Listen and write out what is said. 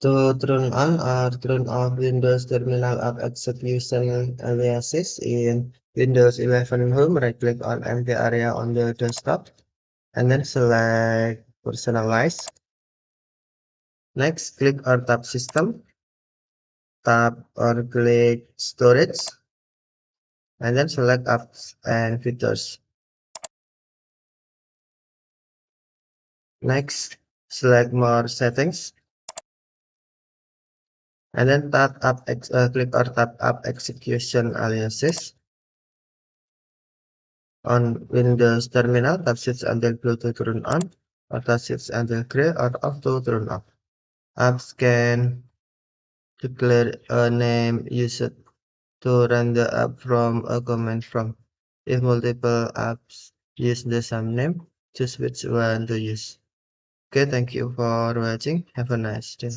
To turn on or turn off Windows Terminal App Execution aliases in Windows 11 Home, right-click on empty area on the desktop, and then select Personalize. Next, click or tap System, tap or click Storage, and then select Apps and Features. Next, select More Settings, and then click or tap App Execution Aliases. On Windows Terminal, tap Shift until blue to turn on, or tap Shift until gray or off to turn off. Apps can declare a name used to run the app from a command prompt. If multiple apps use the same name, choose which one to use. Okay, thank you for watching. Have a nice day.